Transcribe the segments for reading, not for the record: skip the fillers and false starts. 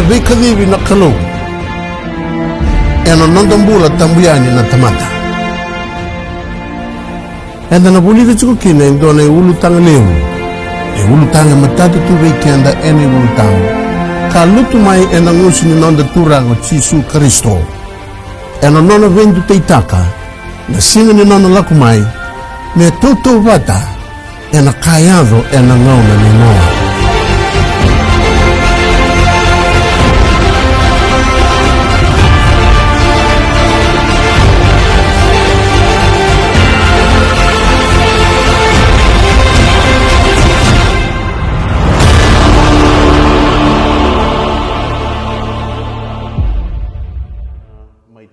vikadhivi na kalau. Ena nondambula tambuyani na tamata. Enda na bulida chukukina indona ulu tanga leu. Ulu tanga matata tu weekenda ene ulu tanga. Kalutu mai ena ngusi ni nonda turago Chisu Kristo. Ena nona vendu teitaka. Na singa ni nona laku mai. Me toto vata. Ena kayado ena ngauna ni noa.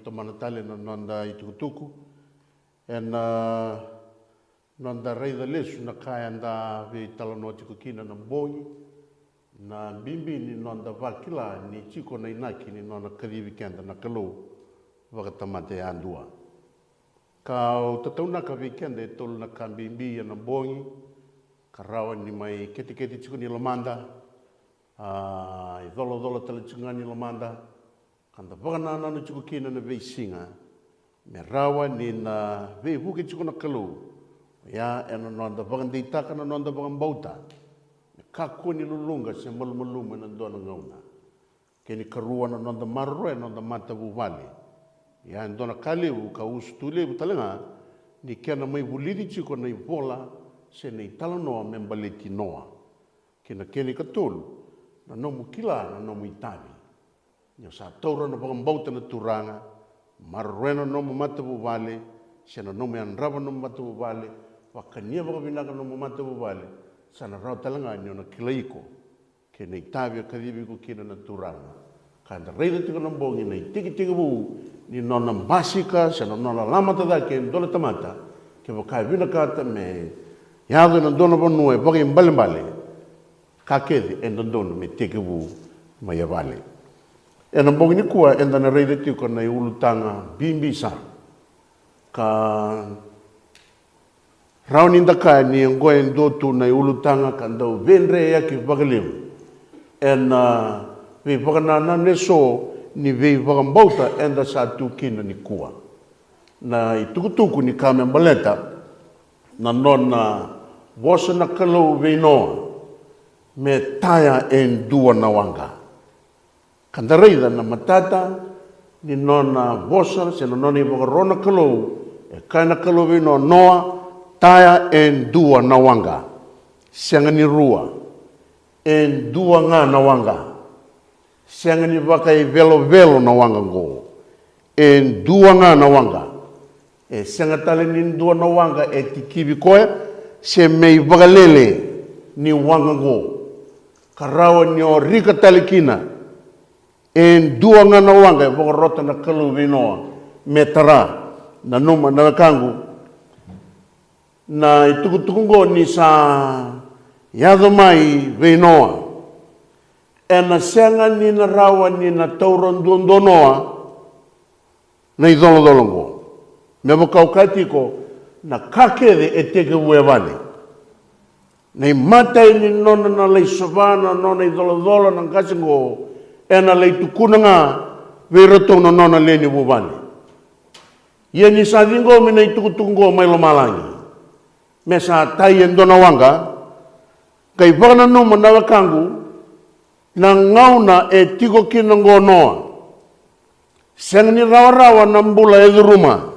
Manatale na nonda itukutuku ena nonda reida lesu na kaya nda vi talanoti kukina na mbongi na bimbi ni nonda vakila ni chiko na inaki ni nona karibi kenda na kalau wakatamate andua kau tatauna ka vikenda itol na kambimbi ya na mbongi karawa ni mai keti chiko ni lamanda idolo talachunga ni lamanda kanda whakanana na chuku kina na vei singa, me rawa ni na vei huke chuku na kalau, ya ena nonda whakandeitaka na nonda whakambauta, me kako ni lulunga se malumuluma na ndona ngauna. Keni karua na nonda marroe nonda matavu vale, ya ndona kaleu ka ustu levu talenga, ni kena mai vulidi chuku na ivola, se na italanoa membaleti noa. Keni katulu, na nomu kila na nomu itavi. Nyo sa taura na whakambauta na turanga, marruena nomu matavu vale, sena nomu anrava nomu matavu vale, wakania wakavinaka nomu matavu vale, sana rao talanga nyo na kilaiko, ke na itavia kadhibi kukina na turanga. Kanda reida tika na mbongi na itiki vuu, ni nona masika, sena nona lamata da ke ndona tamata, ke wakai vinakata me, yado na ndona vanue, waka imbale, kakedi endondona me tiki vuu, maya vale. Ena mbongi ni kua enda na reida tiu na ulu tanga bimbisa. Ka rauni ndaka ni ngoe ndotu na ulu tanga kandau venre ya ki wakalim. Ena vei wakanana neso ni vei wakambauta enda sa tukina ni kua. Na itukutuku ni kame mbaleta na nona wasa na kalau vei noa me taya en dua na wanga. Kanda reida na matata ni nona vosa se na nona i wakarona kalau e kaina kalau vino noa taya en dua na wanga sianga ni rua en dua nga na wanga sianga ni waka i velo na wanga go en dua nga na wanga e sianga tale ni dua na wanga e tikibi koe se mei wakalele ni wanga go karawa ni o rika tale kina en dua ngana wanga e wakarota na kalau vinoa metara na numa na kangu na itukutukungo ni sa yado mai vinoa ena senga ni na rawa ni na tauron duondonoa na idolodolongo me wakaukatiko na kakede e teke ue vale na imatai ni nona na leisovana nona idolodola na kasingo ena lei tukuna nga veroto no nona leni bubani. Ia ni sa vingo mina itukutungo mai lo malangi. Me sa tai endona wanga, kai vana no manawa kangu, na ngauna e tiko kina ngo noa. Seng ni rawa na mbula e ruma.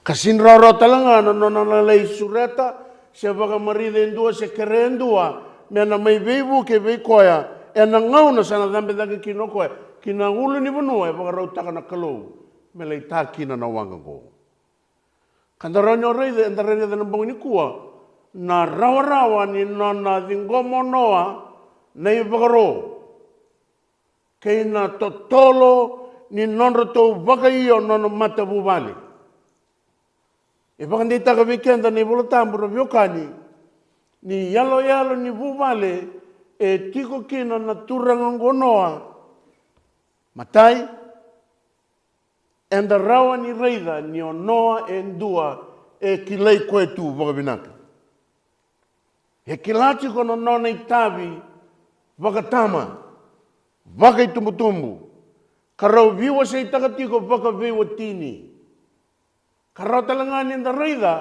Kasin rawa talanga na nona lei sureta, se vaga marida endua, se kere endua, me na mai veivu ke veikoya, ena ngauna sana dhambe dhake kinoko e kina ulu ni vanua e wakaраutaka na kalau me lei tā kina na wanga go. Kanda ranyo reide enda reide na mbongi ni kua na rawa ni nona dhingomo noa na i wakaro kei na totolo ni nonra tau waka iyo nona mata vuvali. E wakandeitaka wikenda ni vulatambura viokani ni yalo ni vuvali e tiko kina na turanga ngonoa matai enda rawa ni reida ni o noa e ndua e kilei koe tu wakavinaka. E kilati kono nona itavi wakatama Vaka i tumbu. Karau viwa sa itakatiko vaka viwa tini. Karau talangani na reida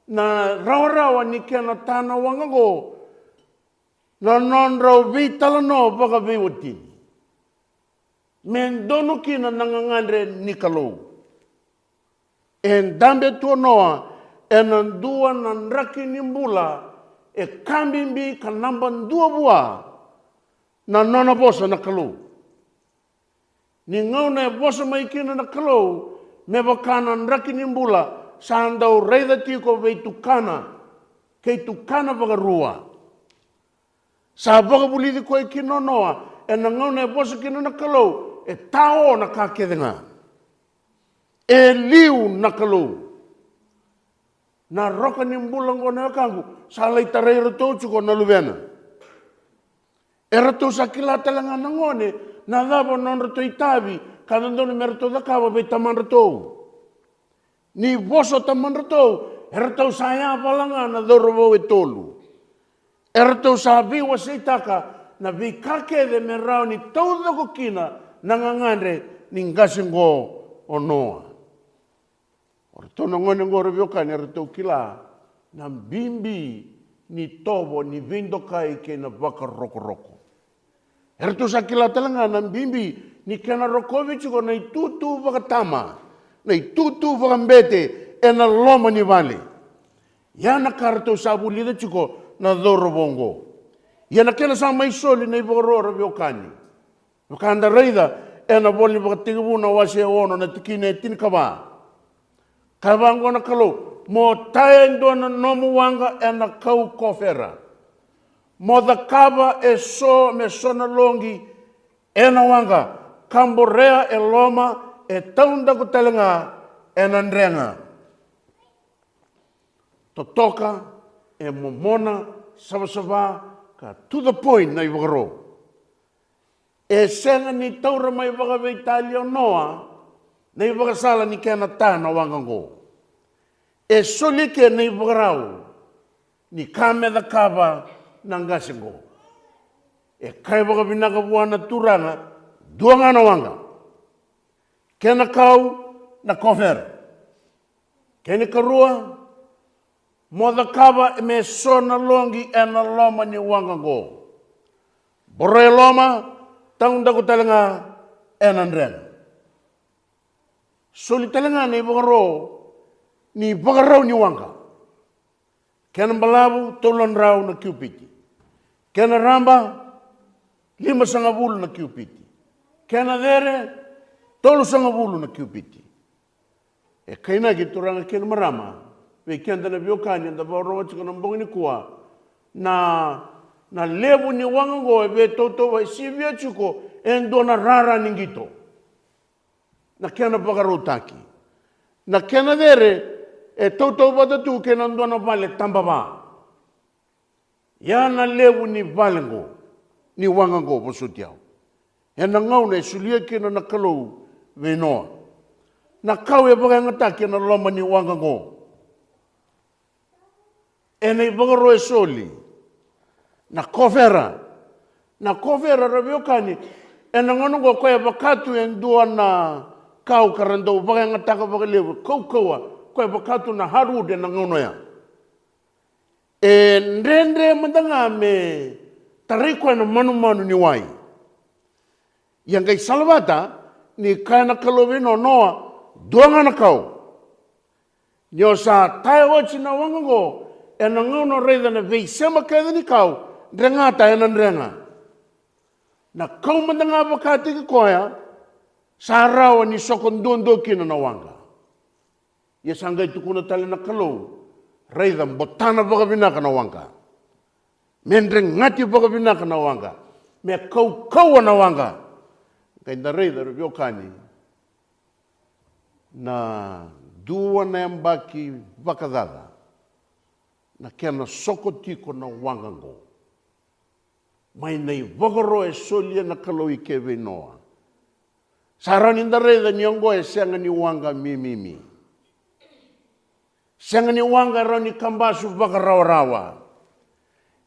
na rawa ni kena tana wangago na non rau vi talano vaka viwa tini. Men dono kina nangangandre ni kalau. En dambe tuanoa en dua nan raki nimbula e kambimbi kanamban dua bua na nona bosa na kalau. Ni ngau na bosa mai kina na kalau me bakana raki nimbula sandau reida tiko vei tukana kei tukana bagarua. Sa bagabulidi koe kino noa e na ngau na bosa kina na kalau e tao na kakedenga. E liu na kalau. Na roka nimbulang ko na kangu salai tarai rato chuko na luvena. E rato sa kilata lang nangone na dabo non rato itabi kanandoni merato da kawa be taman rato. Ni boso taman rato e rato saya palanga na dorobo e tolu. E rato sa biwa sa itaka na bikake de merao ni todo ko kina nangangandre ningasingo onoa. Ora tono ngone ngore vioka ni rato kila na bimbi ni tobo ni vindo kai ke na baka roko. Erto sa kila talanga na bimbi ni kena rokovi chuko na itutu baka tama, na itutu baka mbete e na loma ni vale. Yana karto sa bulida chuko na doro bongo. Yana kena sa mai soli na ibororo viokani. Wakanda reida e na boli baka tigabu na wase ono na tikine tinkaba. Kavango na kalau mo taendo na nomu wanga e na kau kofera. Mo da kaba e so me sona longi e na wanga. Kamborea e loma e taunda kutelenga e na ndrenga. Totoka e momona sabasaba ka to the point na iwagaro. E senga ni taura mai wagawe Italia noa na iwagasala ni kena ta na wangango. E solike na iwagarau ni kame da kaba na ngasingo. E kai wagabinaga buana turanga duanga na wanga. Kena kau na kofer. Kena karua mo da kaba me sona longi e na loma ni wangango. Boroe loma taunda ko talenga e na ndrenga. Soli talenga ni bagarau ni wanga. Kena balabu tolon rau na kiupiti. Kena ramba 5 na kiupiti. Kena dere 3 na kiupiti. E kaina ki turanga kena marama. Ve kenda na biokanya da baroa chika na mbongi ni kuwa. Na lebu ni wanga go e ve toto wa sivia chuko endo na rara ningito. Na kena bagarau taki. Na kena dere e toto bata tu kena ndo na vale tambaba. Ya na lebu ni valengo ni wanga go posutiao. E na ngau na sulia kena na kalau venoa. Na kau e baga ngata kena loma ni wanga go. E na ibagaro e soli. Na kofera rabiokani. E na ngono go koe bakatu e ndua na kau karando baga ngata ka baga lebu. Kaua. Koe bakatu na haru de na ngono ya. E ndrendre mandanga me tariko na manu ni wai. Yang kai salvata ni kana kalovino noa duanga na kau. Nyo sa tai ochi na wangango e na ngono reida na vei sema kaida ni kau drengata e na ndrenga. Na kau mandanga bakati ki koya sa rawa ni sokondondo kina na wanga. Ya sanggai tukuna tali na kalau reida botana bagabina kana wanga. Mendreng ngati bagabina kana wanga. Me kau na wanga. Kaya na reida rubiokani na dua na yambaki bakadada na kaya na sokotiko na wangango. May na ibagaro e solia na kalau ikeve noa. Saranin na reida niyongo e sianga ni wanga mimimi. Senga ni wanga rau ni kambasu baka rawa.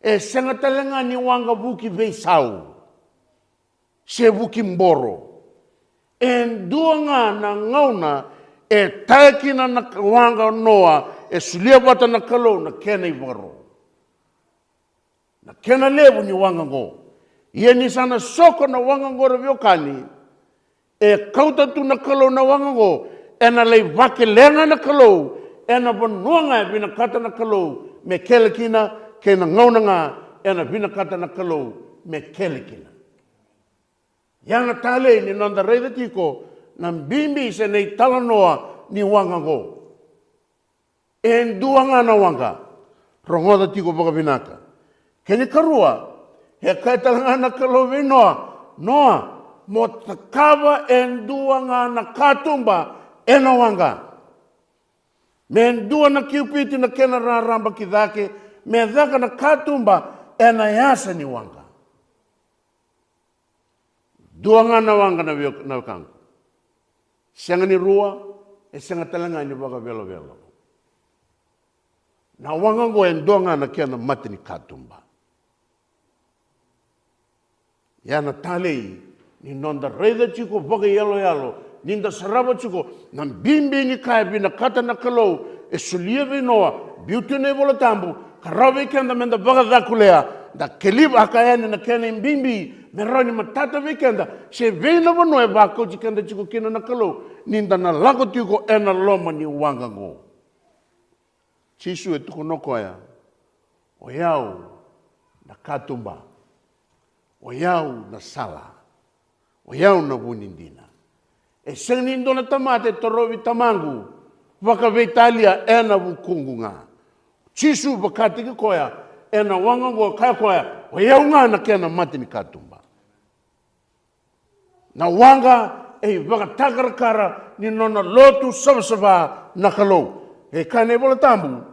E senga talenga ni wanga buki beisau. se wukimboro. En duanga na ngauna e taikina na wanga noa e sulia bata na kalau na kena i waro. Na kena levu ni wanga ngo. Ia ni sana soko na wanga ngo revio kani e kauta tu na kalau na wanga ngo e na lei wake lenga na kalau e na bonuanga e vina kata na kalau me kelekina ke na ngauna nga e na vina kata na kalau me kelekina. Yang tale ni nanda reida tiko na bimbi se nei talanoa ni wanga ngo. En duanga na wanga rongoda tiko baka vinaka. Keni karua he kai talanga na kalau vinoa noa mo takava en duanga na katumba ena wanga. Men dua na kiupiti na kena raramba kidake me dhaka na katumba ena yasa ni wanga. Duanga na wanga na kangu. Senga ni rua e senga talanga ni baka velo velo. Na wanga ngo en duanga na kena mati ni katumba. Yana talei ni nonda reida chiko baka yalo ninda saraba chiko na bimbi ni kai bina kata na kalau e sulia vinoa beauty ne vola tambu karawe kenda menda baka dhakulea da kelib akayani na kena bimbi meroni matata vikenda se vina vono e bako chikenda chiko kina na kalau ninda na lago tiko ena loma ni wanga ngo chisu e tuko nokoya o yau na katumba o yau na sala o yau na vunindina e senindo na tamate torovi tamangu waka veitalia ena vukungunga chisu bakati ki koya ena wanga ngo kaya koya o yau nga na kena mati ni katumba na wanga e waka takarakara ni nona lotu sabasaba na kalau e kane bola tambu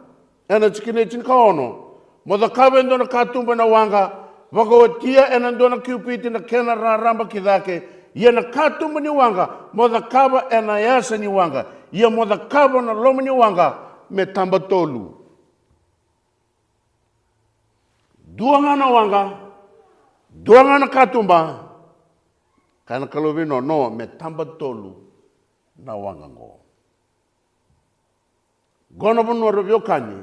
ena chikine chinkaono moda kabendo na katumba na wanga waka watia ena ndona kiupiti na kena raramba kidake ia na katumba ni wanga moda kaba ena yasa ni wanga ia moda kaba na loma ni wanga me tamba tolu duanga na wanga duanga na katumba kana kalovino no me tamba tolu na wanga ngo gono bono rovio kani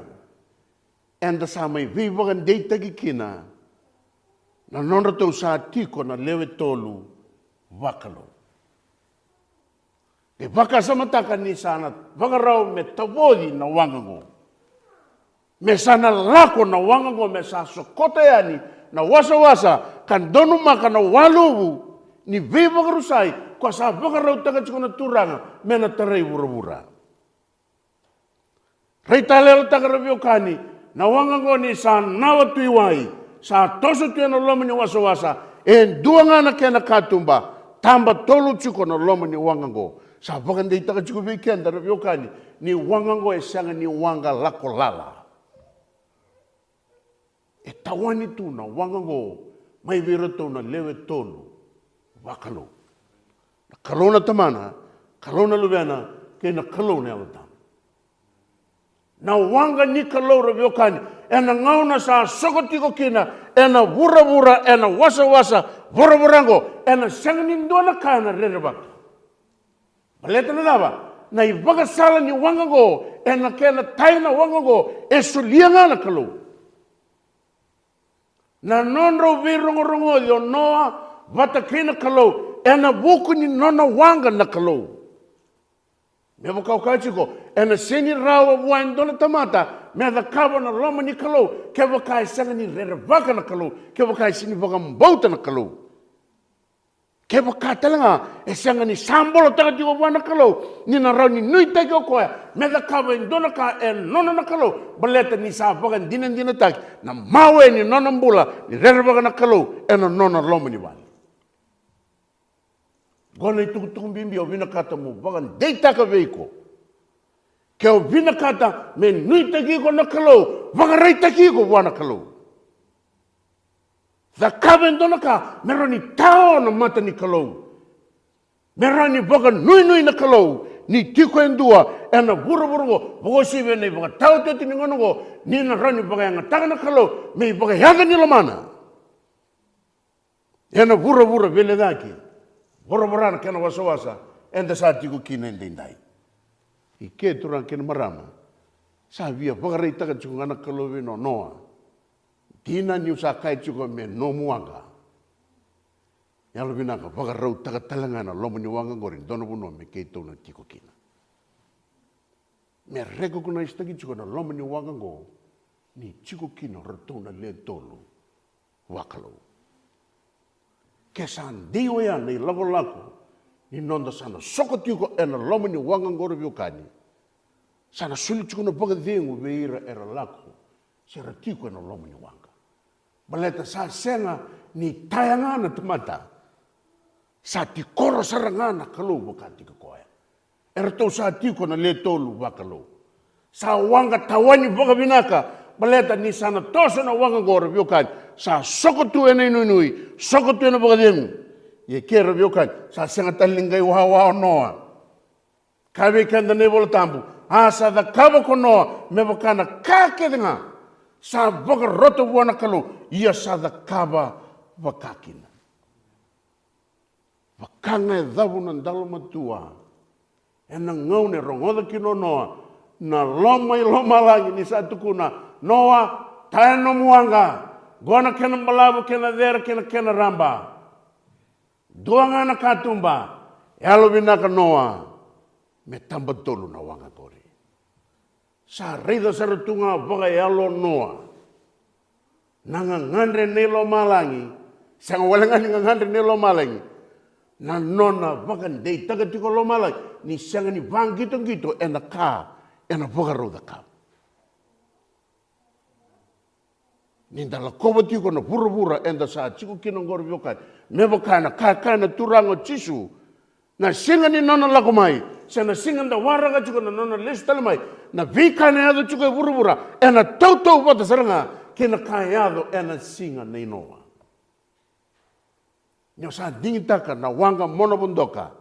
enda samai viva gan deita kina na nonra tau sa tiko na lewe tolu wakalo. E waka samataka ni sana wakarau me tawodi na wangango. Me sana lako na wangango me sa sokota yani na wasa kan donu maka na walubu ni viva karusai kwa sa wakarau taka chikona turanga me na tarai wura-wura. Reitalelo taka rabio kani na wangango ni sa nawa tuiwai sa toso tuena loma ni wasa en duanga na kena katumba tamba tolu chuko na loma ni wangango sa bakande itaka chuko weekend na yokani ni wangango e sanga ni wanga lako lala e tawani tu na wangango mai virato na lewe tolu wakalo na kalona tamana kalona luvena ke na kalona alata na wanga ni kalora yokani ena ngauna sa sokotiko kina ena wura-wura ena wasa wura-wurango ena sangani ndona kana rereba baleta na daba na ibaga sala ni wangango ena kena taina wangango esulianga na kalau na nonro virongo yo noa vata kina kalau ena buku ni nona wanga na kalau me kau kachiko ena seni rawa wain dona tamata me da kaba na loma ni kalau ke wakai sanga ni rerevaka na kalau ke wakai sini waka mbauta na kalau ke waka talanga e sanga ni sambolo taka tiko wana kalau ni na rau ni nui teki o koea me da kaba in dona ka e nona na kalau baleta ni sa waka dina taki na mawe ni nona mbula ni rerevaka na kalau ena nona loma ni wani gona i tukutuku bimbi o vina kata mo wakan deitaka veiko. Ke o vina kata me nui taki ko na kalau, wakarai taki ko wana kalau. The kaben dona ka, merani tao na mata ni kalau. Merani waka nui na kalau, ni tiko endua, ena buru ko, wakosi vene waka tao teti ni ngono ko, ni na rani waka yanga taka na kalau, me waka yaga ni lamana. Ena vura vele daki. Vura kena wasa enda sa tiku kina endindai. Ike turang kena marama. Sa via pagarei taka tiku ngana kalowe no noa. Dina niu sa kai tiku me no muanga. Yalo binaka pagarau taka talangana lomo ni wanga gorin dono buno me keito na tiku kina. Me recognize taki tiku na lomo ni wanga go ni tiku kina ratona le tolu wakalo. Kesan dio ya nei lako ni nonda sana soko tiko ena lomo ni wanga ngoro viokani. Sana suli tiko na paga dengu veira era lako. Sera tiko ena lomo ni wanga. Baleta sa senga ni tayangana temata. Sa tikoro sarangana kalau bukati ke koe. Era tau sa tiko na le tolu wakalo. Sa wanga tawani paga binaka. Baleta ni sana tosa na wanga ngoro viokani. Sa soko tu ena inui, soko tu ena pagademu. Ye kera viokani, sa senga talingai waha noa. Kawe kanda nebola tambu. Sa da kaba ko noa, mebo kana kake denga. Sa baka roto wana kalau, ia sa da kaba wakakina. Wakanga e dhavu na ndaloma tua. Ena ngaune rongoda kino noa. Na loma i loma langi ni sa tukuna. Noa, taeno muanga. Gona kena malabu, kena dera, kena ramba. Duanga na katumba. Yalo binaka noa. Me tamba tolu na wanga kore. Sa reida saratunga waga yalo noa. Nanga ngandre nelo malangi. Sanga walangani ngandre nelo malangi. Na nona waga ndei taga tiko lo malangi. Ni sanga ni vangito ngito ena ka. Ena waga roda ka. Ninda la koba tiko na pura enda sa tiku kino ngoro viokai. Mebo kana kakana turango tisu. Na singa ni nona lako mai. Sena singa nda waraga tiko na nona listale mai. Na vikane ado tiko e pura. Ena tau pata saranga. Kena kayado ena singa na inoa. Nyo sa dingitaka na wanga mono bondoka.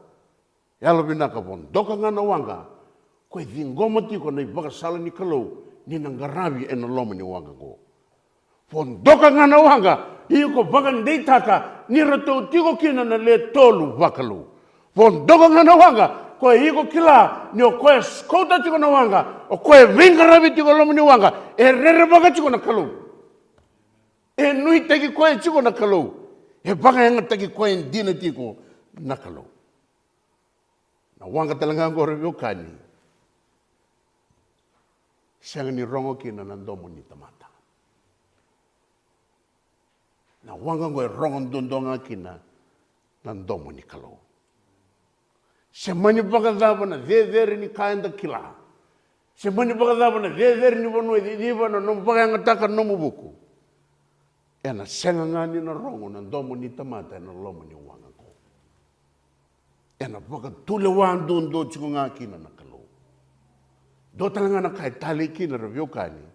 Yalo binaka bondoka nga na wanga. Koe dhingoma tiko na ibaka sala ni kalau. Ni nangarabi ena loma ni wanga ko. Pondoka ngana wanga, iko bagan deitaka, ni rato tiko kina na le tolu wakalu. Pondoka ngana wanga, koe iko kila, ni o koe skota tiko na wanga, o koe vingarabi tiko lomo ni wanga, e rere baga tiko na kalu. E nui teki koe tiko na kalu. E baga yanga teki koe dina tiko na kalu. Na wanga talanga ngore viokani. Sianga ni rongo kina na ndomo ni tamata. Na wanga ngoe rongon dondonga kina na ndomo ni kalau. Se mani bagadaba na dhedheri ni kaenda kila. Se mani bagadaba na dhedheri ni wano edhiva na nomu baganga taka nomu buku. Ena senga ngani na rongo na ndomo ni tamata na lomo ni wanga ko. Ena baga tule wandu ndo chiko nga kina na kalau. Do talanga na kai tali kina raviokani.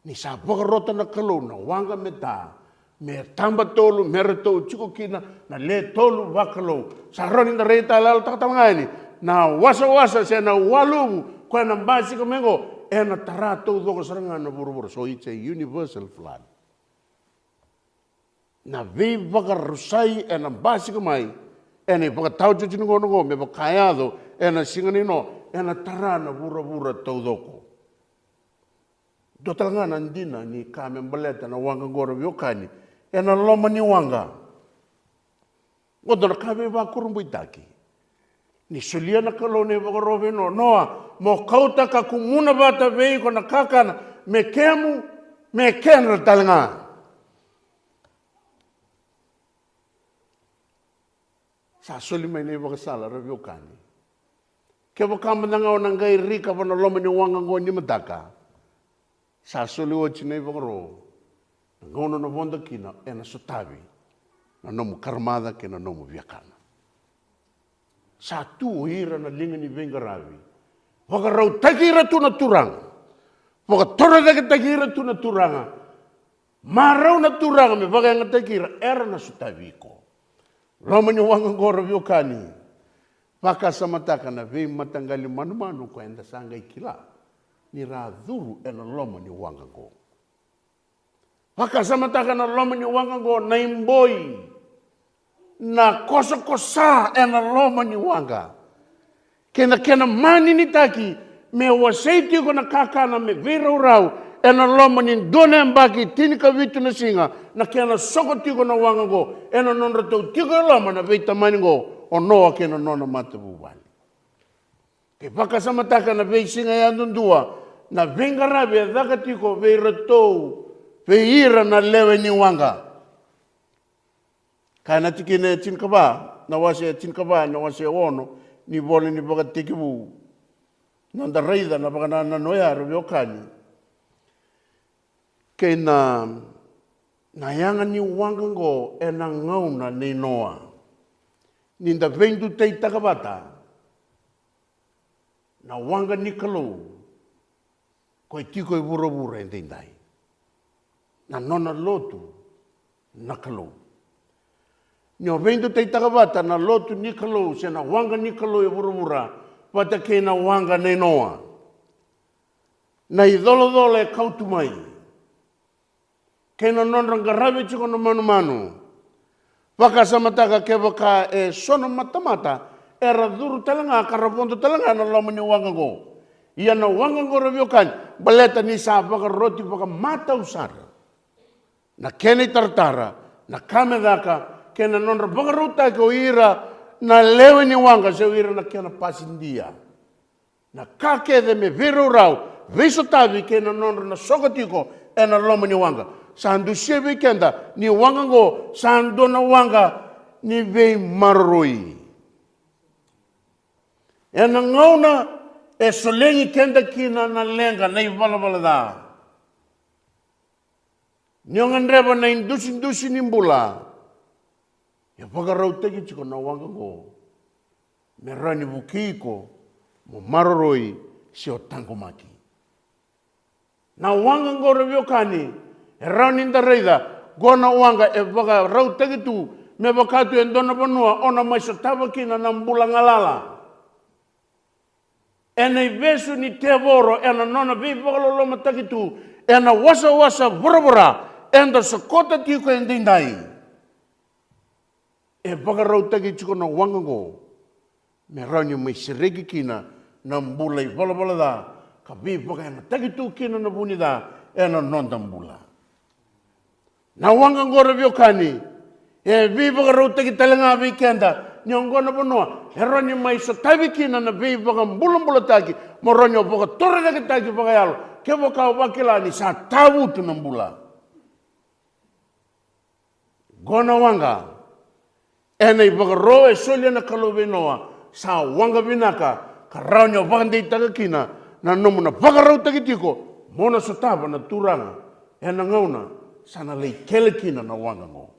Ni sa baga rota na kalau na wanga meta. Me tamba tolu, mereto, chiko kina, na le tolu wakalo. Sa roni na reita lalo takatamangani. Na wasa se na walumu, koe na mbasi kamengo, e na tarato doko saranga na buru. So it's a universal flood. Na vei wakarusai e na mbasi kamai, e na ipaka tau chuchinungo, me pakayado, e na singanino, e na tarana bura tau doko. Do talanga nandina ni kame mbaleta na wanga ngoro viokani. E na loma ni wanga. Ngoto na kame wa kurumbu itaki. Ni sulia na kalone wakarove no. Noa, mo kauta ka kumuna bata vei ko na kakana. Me kemu, me kena talanga. Sa suli mai nei wakasala raviokani. Ke wakamba nanga o nangai rika wana loma ni wanga ngo ni mataka. Sa suli o chinei wakaro. Ngono na vonda kina e na sotavi. Na nomu karmada ke na nomu viakana. Sa tu hira na linga ni vengaravi. Wakarau takira tu na turanga. Wakatora takira tu na turanga. Marau na turanga me wakanga takira era na sotavi ko. Loma ni wanga ngoro viokani. Waka samataka na vei matangali manu ko enda sanga ikila. Ni radhuru e na loma ni wanga ko. Waka samataka na loma ni wanga go na imboi. na kosa e na loma ni wanga. Kena mani ni taki, me wasei tiko na kakana me vera urau, e na loma ni dona mbaki tini ka vitu na singa, na kena soko tiko na wanga go, e na nonra tau tiko loma na veita mani go, o noa kena nona mata buwani. Ke pakasama taka na vei singa ya ndundua, na vengara ve dhaka tiko vei ratou, vei ira na lewe ni wanga. Kana tikine tinkaba, na wase tinkaba, na wase ono, ni vole ni baka tikibu. Nanda reida na baka na noia revio kani. Kei na yanga ni wangango e na ngauna ni noa. Ninda vendu tei takabata. Na wanga ni kalau. Koe tiko i vura e tindai. Na nona lotu na kalau. Nyo vendu tei takabata na lotu ni kalau se na wanga ni kalau i vura pata ke na wanga ni noa. Na i dolo e kautumai. Ke na nonra ngarawe chiko no manu. Waka samataka ke waka e sono matamata. E raduru talanga, karapondo talanga na loma ni wanga go. Ia na wanga go revio kan. Baleta ni sa waka roti waka mata usara. Na kene tartara. Na kame daka. Kena nonra waka ruta ke o ira. Na lewe ni wanga se o ira na kena pasindia. Na kake de me viru rau. Viso tavi kena nonra na sokotiko. E na loma ni wanga. Sandu siebe kenda. Ni wanga go. Sandu na wanga. Ni vei maroi. E na ngauna e solengi kenda kina na lenga na i vala da. Nyongan reba na indusi ni mbula. E whakarau teki chiko na wanga go. Me rani bukiko mo maroroi si o tangomaki. Na wanga go revio kani e rani nda reida go na wanga e whakarau teki tu me wakatu e ndona panua ona mai so tava kina na mbula ngalala. E nei vesu ni te voro, e na nona vei whakaloloma takitu, e na wasa vura, e na sakota tiko e ndindai. E whakarau takitiko na wangango, me rauni mai siregi kina, na mbula i vala da, ka vei whakaema takitu kina na vuni da, e na nonda mbula. Na wangango revio kani, e vei whakarau takitalanga vei kenda, nyongona panua, e rani mai so tavi kina na vei waka mbula taki, mo rani o waka tore dake taki waka yalo, ke waka wakila ni sa tawu tu na mbula. Gona wanga, e nei waka roe solia na kalowe noa, sa wanga vinaka, ka rani o waka ndei taka kina, na nomu na waka rau taki tiko, mona so tava na turanga, e na ngauna, sana lei kele kina na wanga ngo.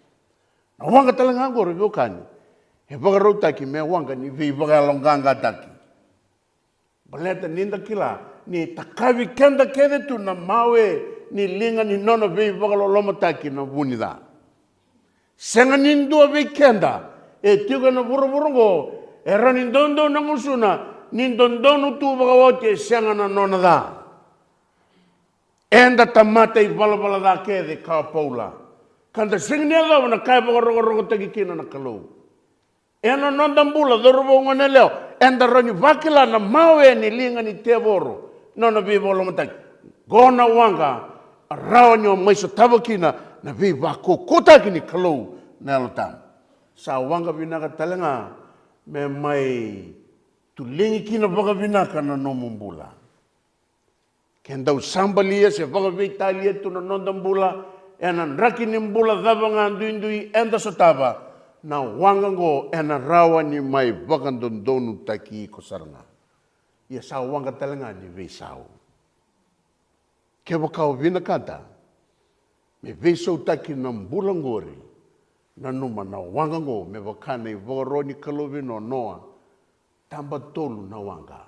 Na wanga talanga ngo revio kani, he whakarau taki mea wanga ni vei whakalonganga taki. Baleta ninda kila, ni takawi kenda kede tu na mawe ni linga ni nona vei whakaloloma taki na vuni da. Senga nindua vei kenda, e tiga na vuruvurungo, e rani dondo na ngusuna, nindondonu tu whakawote e senga na nona da. Enda tamata i vala da kede ka paula. Kanda senga ni agawa na kai whakarongo taki kina na kalau. E na nonda mbula, dorobo ngone leo, enda rani wakila na mawe ni linga ni te voro, nona vei wakamataki. Gona wanga, rawa nyo maiso tabakina, na vei wakokotaki ni kalau na alotam. Sa wanga vinaka talenga, me mai tulingi kina waka vinaka na nomu mbula. Kendau sambalia se waka vei talia tu na nonda mbula, e na raki ni mbula dhabanga ndui enda sotaba, na wangango e na rawa ni mai wakandondonu taki ko saranga. Ia sa wanga talenga ni vei sao. Ke wakao vina kata, me vei sau taki na mbula ngori, na numa na wangango me wakane i wakaroni kalovino noa, tamba tolu na wanga.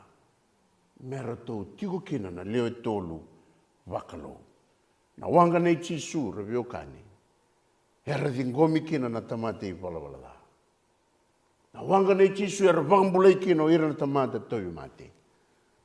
Mera tau tiko kina na leo e tolu wakalo. Na wanga nei chisu revio kani. Era dingomi kina na tamate i vala da. Na wanga nei chisu era wakambulai kina o ira na tamate toi mate.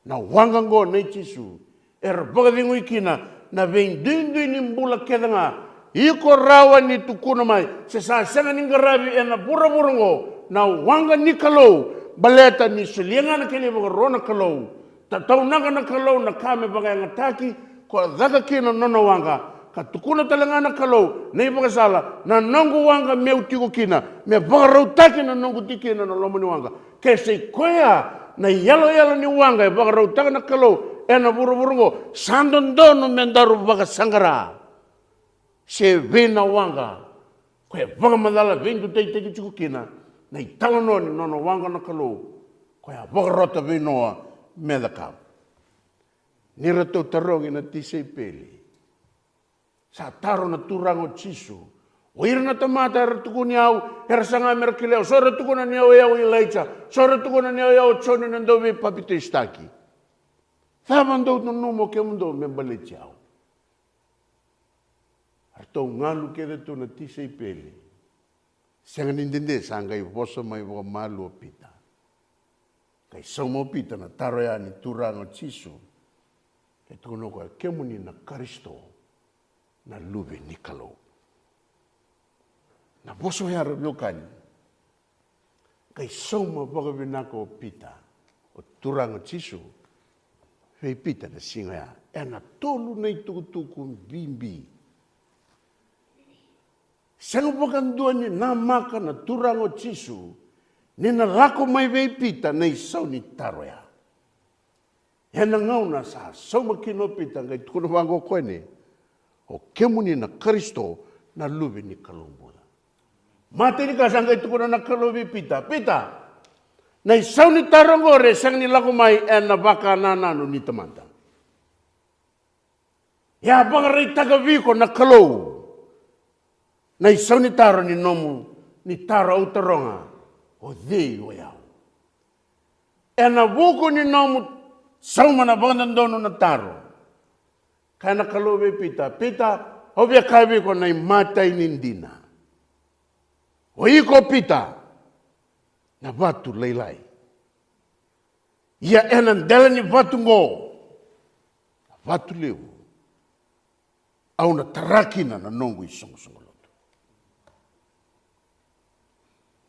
Na wanga ngo nei chisu era wakadingui kina na vein dindui ni mbula kedanga iko rawa ni tukuna mai se sa senga ni ngarabi ena pura-purango na wanga ni kalau baleta ni sulianga na kele rona kalau tatau naga na kalau na kame bagai ngataki ko daga kina nono wanga ka tukuna talanga na kalau nei bagasala na nongu wanga meu tiko kina me bagarau taki na nongu tikina na lomoni wanga ke se koya na yalo ni wanga bagarau taka na kalau ena pura-purango sandondono mendaru bagasangara se vena wanga koe whangamadala vendu teiteki tuku kina nei talano ni nono wanga na kalau koe a wakarota venoa me the kau ni rato tarongi na tisei peli sa taro na turango chisu o ira na tamata era tuku ni au era sanga mera kileo so era tuku na ni au iau ilaicha so era tuku na ni au iau choni na ndovi papito istaki thamandou no numo ke mundo me baleti au Artou ngalu ke tu na tisei pele. Senga nindende sanga I vosa mai wa malu pita. Kai somo pita na taroya ni turango chisu. Ke tu no ko kemuni na Kristo na lube ni kalau. Na voso ya rabokani. Kai somo boga binako pita. O turango chisu. Fei pita na singa ya. Ena tolu nei tuku bimbi. Sengo pakan dua ni na maka na turango chisu ni na lako mai vei pita nei sau ni taroya. Hena ngau na sa sau makino pita ngai tukuna wango koene o kemuni na Kristo na lube ni kalumbuda. Mate ni kasang ngai tukuna na kalubi pita. Pita, nei sau ni tarongo re sang ni lako mai ena baka nananu ni tamanta. Ya baka rei tagawiko na kalau. Nei sau ni taro ni nomu, ni taro au taronga, o dhei o iau. E na wuku ni nomu, sau mana bandandono na taro. Kaya na kalobe pita, obia kawe ko nei matai nindina. O iko pita, na batu leilai. Ia enan dela ni batu ngo, batu leu. Au na tarakina na nongu I songo-songo.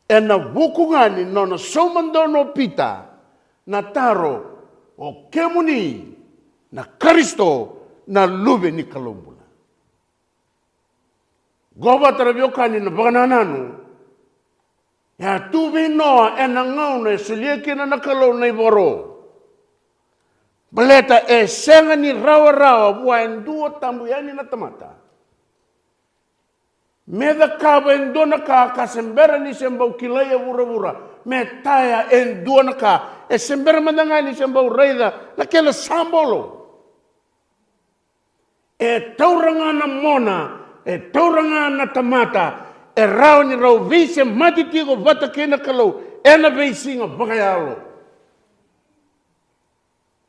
E na wukungani no na somandono pita na taro o kemuni na Kristo na lube ni kalumbula. Goba tarabiokani na baganananu ya tubi noa e na ngau na suliekina na kalau na iboro. Baleta e senga ni rawa-rawa bua endua tambu yani na tamata. Meda kaba endona ka sembera ni sembau kilaya wura-wura. Me taya endona ka e sembera mandanga ni sembau reida nakela sambolo. E tauranga na mona, e tauranga na tamata, e rao ni rao vise mati tigo vata kena kalau, e na veisinga bagayalo.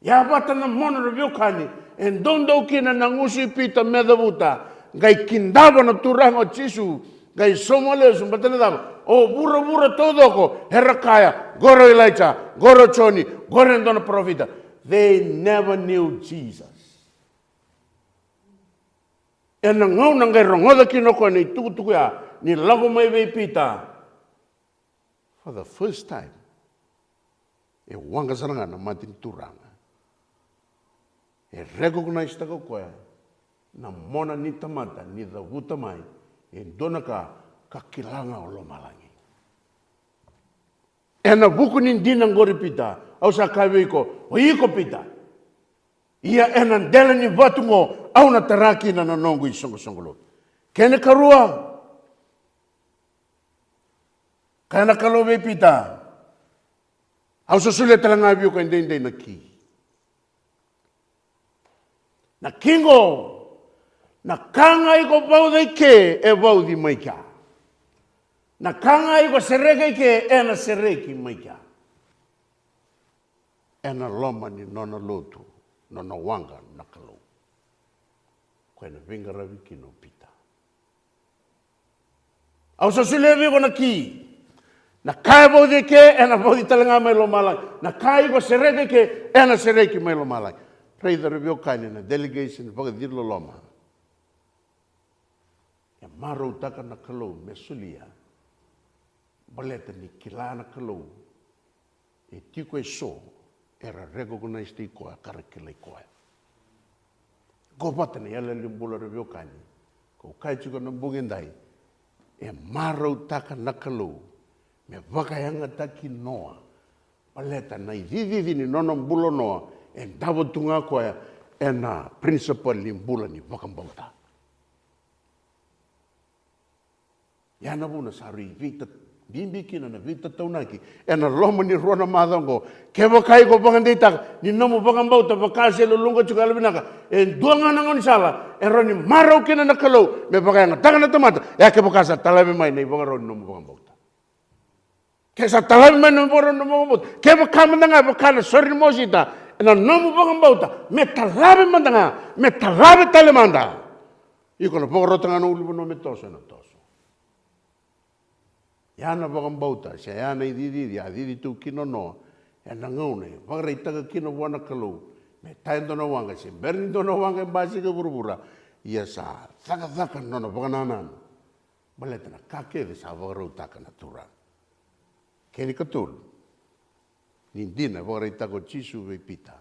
Ya vata na mona rabiokani, endondo kina nangusi pita medavuta, gai kindava na turango chisu, gai somale sumbatana dava. O bura todo ko Herakaya, goro Elijah, goro Choni, goro endona profita. They never knew Jesus. E na ngau na ngai rongoda kinoko ni tuku ya, ni lago mai vei pita. For the first time, e wanga saranga na matin turanga. E recognize tako koe, na mona ni tamata, ni da wutamai, e dona ka kilanga o lomalangi. E na buku ni dinang gori pita, au sa kawe iko, o iko pita. Ia e na dela ni vatungo, au na taraki na nanongu I songo-songolo. Kene karua. Kaya kalobe pita. Au sasulia talanga abiyo ka indende na ki. Na kingo. Na kanga iko baudai ke e baudi maika. Na kanga iko sereke ke e na sereki maika. E na loma ni nona lotu. Nona wanga na kalau. Koe na venga ravi kino pita. Au sasulia viko na ki. Na kai baudi ke e na baudi talanga mai lo malai. Na kai iko sereke ke e na sereki mai lo malai. Rei da revio kaini na delegation paka dirlo loma. marau taka na kalau mesulia baleta ni kilana kalau e tiko e so era recognize ti ko karakele ko ko patane yale limbula revio kani ko kai chuko na bungendai e marau taka na kalau me vakayanga taki noa baleta na vivi ni nono bulo noa e davo tunga ko e na principal limbula ni vakambauta yana buna sari vita bimbi kina na vita taunaki e na loma ni rona madongo ke vakai ko bangandita ni nomo vakambauta vakase lulunga chuka lebinaka e duanga nangon sala e roni marau kina na kalau me vakayanga taka na tamata ya ke vakasa talabe mai nei vangaroni nomo vakambauta ke sa talabe mai nomo vakambauta ke vakamandanga vakana sori mosita na nomo vakambauta me talabe mandanga me talabe talemanda iko na pokorotanga no ulibo no me toso na toso yana vakambauta se yana ididi ya didi tu kino no e na ngone vagareitaga kino wana kalau me taendo no wanga se bernindo no wanga basi ke burbura ia sa thaka no no vaganana baletana kake de sa vagarutaka na tura keni katul nindina vagareitago chisu ve pita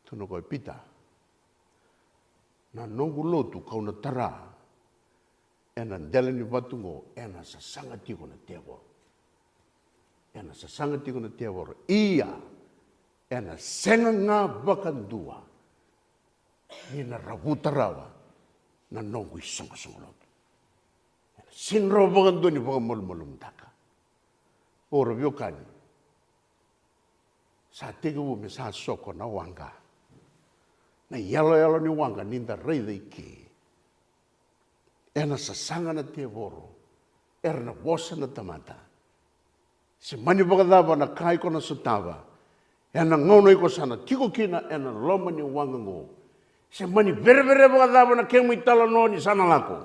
tuno ko pita na nongu lotu kauna tara ena delani vatungo ena sasanga tiko na tevoro ena sasanga tiko na tevoro ia ena senga nga vakandua ni na ravuta rawa na nongu isonga lotu ena sinro vakandu ni vakamolumolum taka ora viokani sa tiko me sa soko na wanga na yalo ni wanga ninda reida iki ena sasanga na tevoro era na bosa na tamata se mani vakadava na kai kona sutava ena ngono iko sana tiko kina ena loma ni wangango se mani vere vakadava na kemu itala no ni sana lako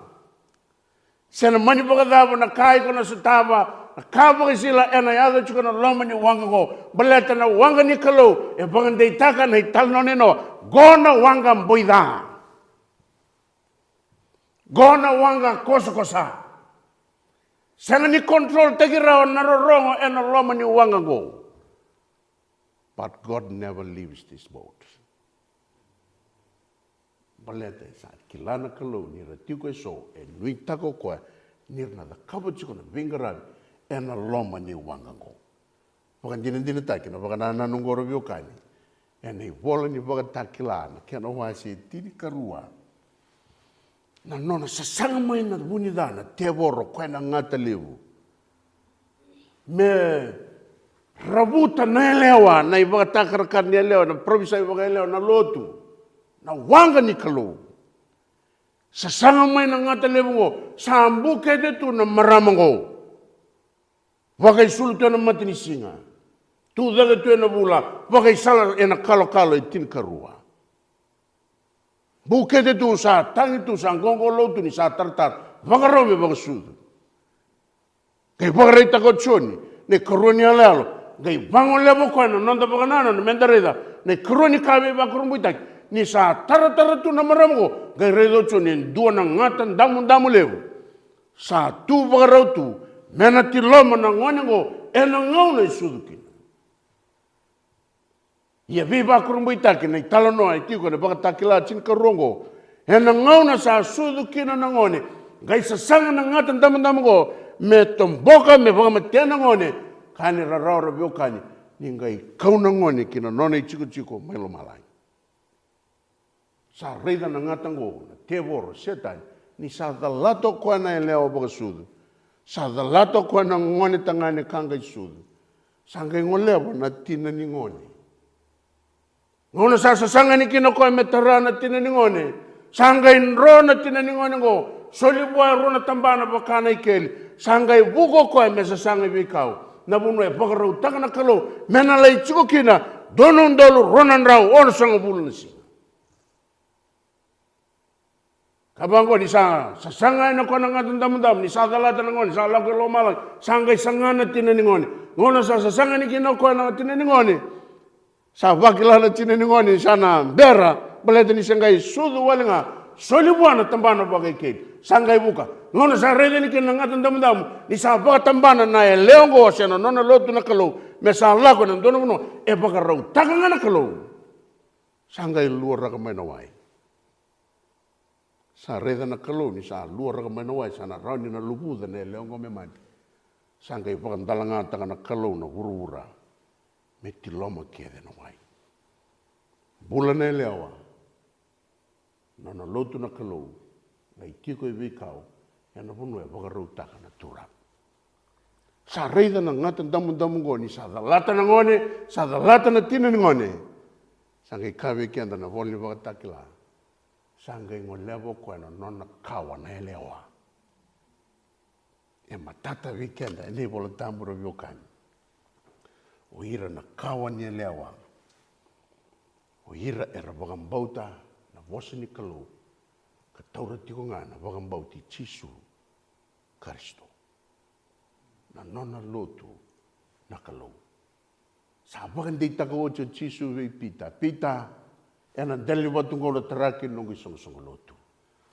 se na mani vakadava na kai kona sutava na kava kisila ena yada chuka na loma ni wangango baleta na wanga ni kalau e vangandei taka na itala no neno gona wanga mboida gona wanga kosa sanga ni control tagiraw narorongo and loma ni wanga go but God never leaves this boat balete sa kilana kalau ni ratiko so e nui tako ko ni na da kabuchiko na vingara and loma ni wanga go pakan din takina pakan na nungoro biokani and ni vola ni pakan takilana kena wasi tini karua na nona sasanga mai na bunida na tevoro koe na ngata lewu. Me rabuta na elewa na ivakatakarakan ni elewa na provisa ivaka elewa na lotu. Na wanga ni kalau. Sasanga mai na ngata lewu ngo. Sambu kete tu na maramango. Wakai sulutu na matini singa. Tu daga tu na bula. Wakai sala ena kalo itin karua. Buke de tu sa tangi tu sa ngongolo tu ni sa tartar vagarobe bagasudu kay vagareita ko choni ne koroni alalo kay bangon lebo ko na nonda baganana ne mendareda ne koroni kabe bakurumbuitak ni sa tartar tu na maramgo kay redo choni duwa na ngatan damu lebo sa tu vagarau tu menati loma na ngongo ena ngona isudukin ia viva kurumbuita kina italono ai tiko ne baka takila chin karongo ena ngauna sa sudu kina nangone gai sasanga na ngatan damandamango me tomboka me baka matena ngone kani rarara biokani ningai kauna ngone kina nona chiko melo malai sa reida na ngatango na tevoro setai ni sa dalato kwa na eleo baka sudu sa dalato kwa na ngone tangane kanga sudu sangai ngoleo na tina ni ngone ngono sa sasanga ni kinoko metara na tinaningone sangai ro na tinaningone go solibwa ro na tambana bakana ikeli sangai bugo ko me sasanga bikau na bunwe bagaro tangana kalo menalai chuko kina donon dolu ronan raw on sanga bulunsi kabango di sa sasanga na ko nga dundam ni sa dala tanangon sa lago lo malang sangai sangana tinaningone ngono sa sasanga ni kinoko na tinaningone sa wakila na tinaningoni sana bera balete ni sangai sudu walinga solibuana tambana bagay kate Sangay buka. Ngono sa rede ni kina ngatan damu-damu. Ni sa baka tambana na e leongo seno nona lotu na kalau. Me sa lago na dono mono. E baka rau taka ngana kalau. Sangay luar raga may nawai. Sa rede na kalau ni sa luar raga may nawai. Sa na rau ni na lubuda na e leongo me mati. Sangay baka dalangata na kalau na huru-hura. Me tiloma kede nawai. Bulan e leawa. Nona lotu na kalau. Ngai tiko i vikau. Yana punu e wakaroutaka na turap. Sa reida na ngatan damu-damu ngoni. Sa dalata na ngone. Sa dalata na tina ni ngone. Sangai kawe kianda na woli wakatakila. Sangai ngolevo koe na nona kawa na elewa. E matata wikianda. Ene bola tambura wiokani. O ira na kawa ni elewa. O ira era wakambauta na wasani kalau. Kataura tiko ngā na wakambauti Jisu Karisto. Na nona lotu na kalau. Sa wakandei taka ocho Jisu vei pita. Pita, ena deli watu ngora taraki nungi songa lotu.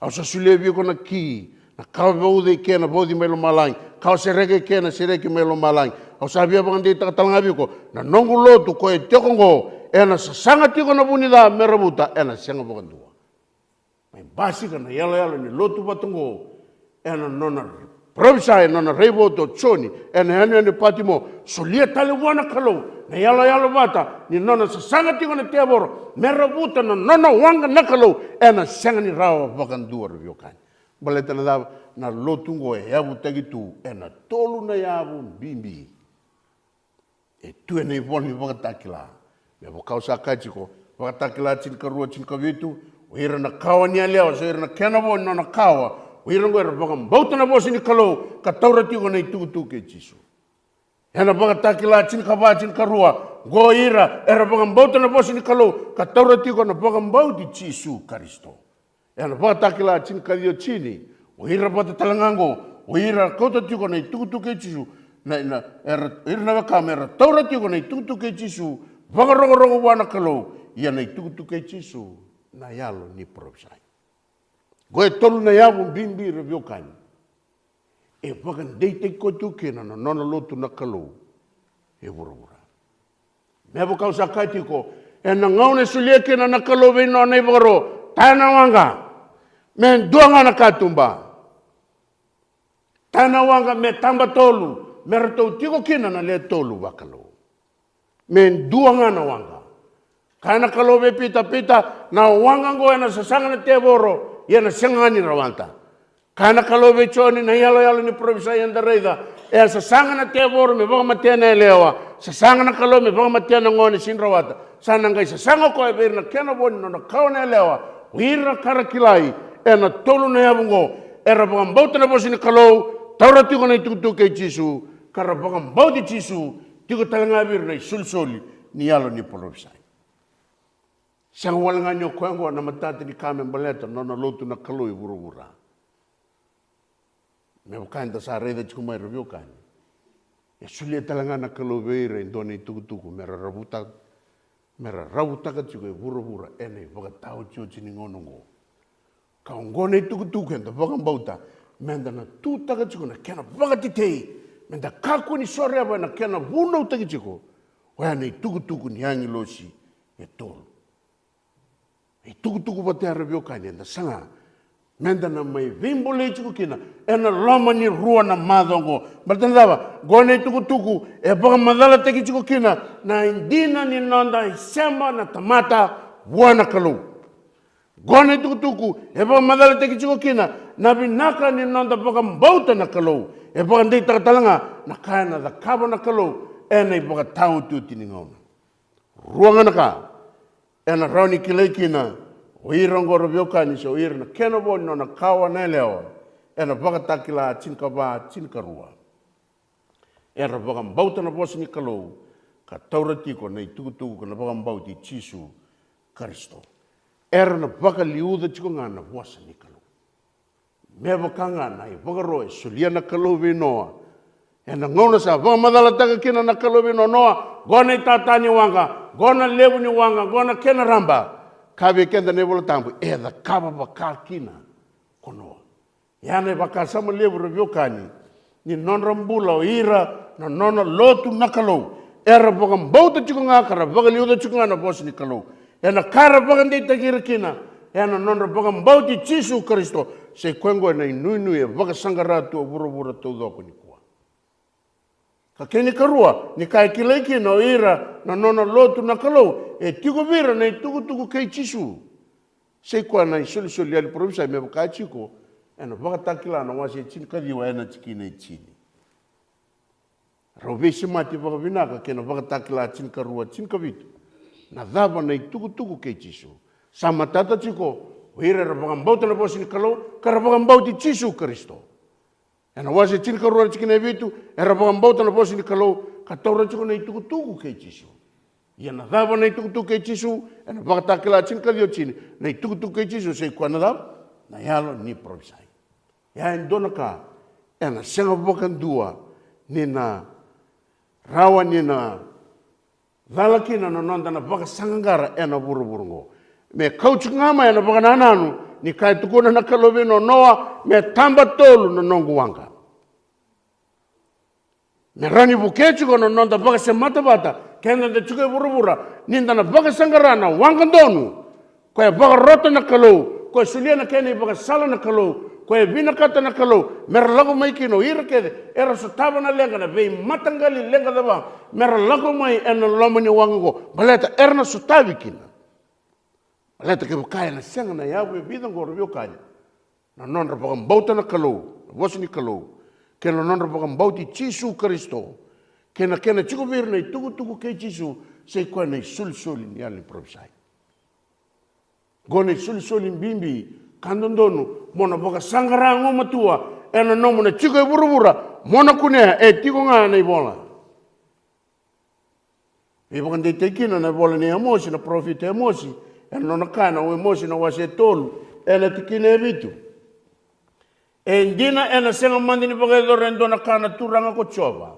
Au sa sulevi ko na ki, na kawa waude ke na waudi melo malang, kawa sereke ke na sereke melo malang. Au sa via wakandei taka talangavi ko, na nongu lotu ko e tekongo, ena sa sanga tiko na punida merabuta, ena senga wakandua. Mai basika na yala ni lotu batungo ena nona provisai nona reivoto choni ena hane patimo solia tale wana kalau na yala bata ni nona sasanga tiko na teboro merabuta na nona wanga na kalau ena senga ni rawa vakandua reviokan baleta na lotu ngo e yabu tagitu ena tolu na yabu bimbi e tu ena ivoni vakatakila me vokausa kachiko vakatakila chinka vitu Uira na kawa ni aleo, so ira na kenabo no na kawa. Uira ngoi rakam bauta na bosi ni kalau kataura tiko na itutu ke Jisu. Hena baka takila chin kaba chin karua. Go ira era rakam bauta na bosi ni kalau kataura tiko na baka bauti Jisu Karisto. Hena baka takila chin kadio chini. Uira bata talangango. Uira kota tiko na itutu ke Jisu. Na ira na kamera taura tiko na itutu ke Jisu. Baka rongo wana kalau ia na itutu ke Jisu. Na yalo ni provisai. Goe tolu na yabu bimbi reviokani. E wakan deite kotu kena na nona lotu na kalau. E wura. Mebo kau sakai tiko. E na ngaune sulia kena na kalau vino na ibaro. Tana wanga. Men duanga na katumba. Tana wanga me tamba tolu. Meratou tiko kena na le tolu wakalo. Men duanga na wanga. Kana kalau be pita na wanga ngo na sasanga na teboro ia na sangani rawanta. Kana kalau be choni na yalo ni provisai anda reida e sasanga na teboro me baka matena lewa sasanga na kalau me baka matena ngone sin rawata sana ngai sasanga ko e be na kena bon no kauna lewa wira karakilai e na tolu na yabungo era baka mbauta na bosini kalau taura tiko na itutu ke Jisu kara baka mbauti Jisu tiko talangabir na sulsoli ni yalo ni provisai. Sang walanga nyo kwengo na matati ni kame mbaleta nona lotu na kaloi wura. Me wakain ta sa reda chikumai review kani. E sulia talanga na kaloi veira indone tukutuku mera rabuta ka chiko e wura ene wakatao chio chini ngonongo. Ka ngone tukutuku enda wakambauta menda na tutaka chiko na kena wakatitei menda kaku ni soreaba na kena wuna utaki chiko. Waya ni tukutuku ni hangi losi e tolu. E tuku pate arabio kanya na sanga menda na mai vimbole chiku kina ena loma ni rua na madongo batandava gone tuku e baka madala teki chiku kina na indina ni nonda sema na tamata wana kalau gone tuku e baka madala teki chiku kina na binaka ni nonda baka mbauta na kalau e baka ndei takatalanga na kaya na kaba na kalau ena i baka tau tuti ni ngauna ruanga na ka ena rauni kilekina oira ngoro viokani so oira na kenobo no na kawa na leo ena vakatakila chinkarua era vakambauta na bosi ni kalau ka taura tiko na itukutuku na vakambauti Jisu Karisto era na vakaliuda tiko nga na wasa ni kalau me vakanga na i vakaroe sulia na kalau vinoa ena ngona sa vakamadala taka kina na kalau vinoa gona itatani wanga gona levu ni wanga, gona kena ramba. Kabe kenda nebolo tambu, da kaba bakakina kono. Iana wakasama levu reviokani. Ni nonrambula o ira na nona lotu na kalau. Era bakam bauta chiko ngakara, bakal yuda chiko ngana bos ni kalau. Ena kara bakam di takira kina. Ena nonra bakam bauti Yesu Kristo. Se kwengo na inui e baka sangaratu o bura tu doko ni kua. Ka keni karua, ni kai kileki na o ira na nona lotu na kalau. E tiko vira na tuku kei Yesu. Se kua na isoli ali provinsa me baka chiko. Ena baka takila na wasi chini kadiwa ena chikina chini. Rovesi mati baka vinaka kena baka takila chini karua chini kavitu. Na dhava na tuku kei Yesu. Sama tata chiko. Wira rabagam bauta na bosi ni kalau, karabagam bauti Yesu Kristo. Ena wasi chini karua chikina vitu, rabagam bauta na bosi ni kalau, kataura chiko na tuku kei Yesu. Ia na dhava na tuku kei Yesu, ena baka takila chini kadio chini, na tuku kei Yesu sei kwa na dhava, na yalo ni provisai. Ya endona ka, ena senga bakan dua, ni na rawa ni na dhalaki na nonda na baka sangangara ena buru-burungo. Me coach ngama ena baka nananu, ni kai tukuna na kalobe no noa, me tamba tolu no nongu wanga. Me rani bukechi ko no nonda baka se mata-bata, kenda de chuke buru-bura, ninda na baka sangarana wangandonu, kaya baka rota na kalau, kaya sulia na kena baka sala na kalau, kaya binakata na kalau, mera lago mai kino ira kede, era sotaba na lenga na vei matangali lenga daba, mera lago mai ena lomani wango, baleta erna sotavi kina. Baleta ke bakaya na senga na yawe bidang ko revio kanya. Na nonra bakang bauta na kalau, na bosi ni kalau, kena nonra bakang bauti Yesu Kristo, kena chiko vir na tuku kei Yesu, sei kwa na suli ni ali provisai. Gone suli bimbi, kandondonu, mona baka sangarango matua, ena nomo na chiko buru-bura, mona kunea, tiko nga na ibola. Ibakan de tekina na ibola ni amosi, na profita amosi, ena nona kana o amosi na wase tolu, ena tikine vitu. Ndina ena senga mandi ni baka edorendo na kana turanga ko choba.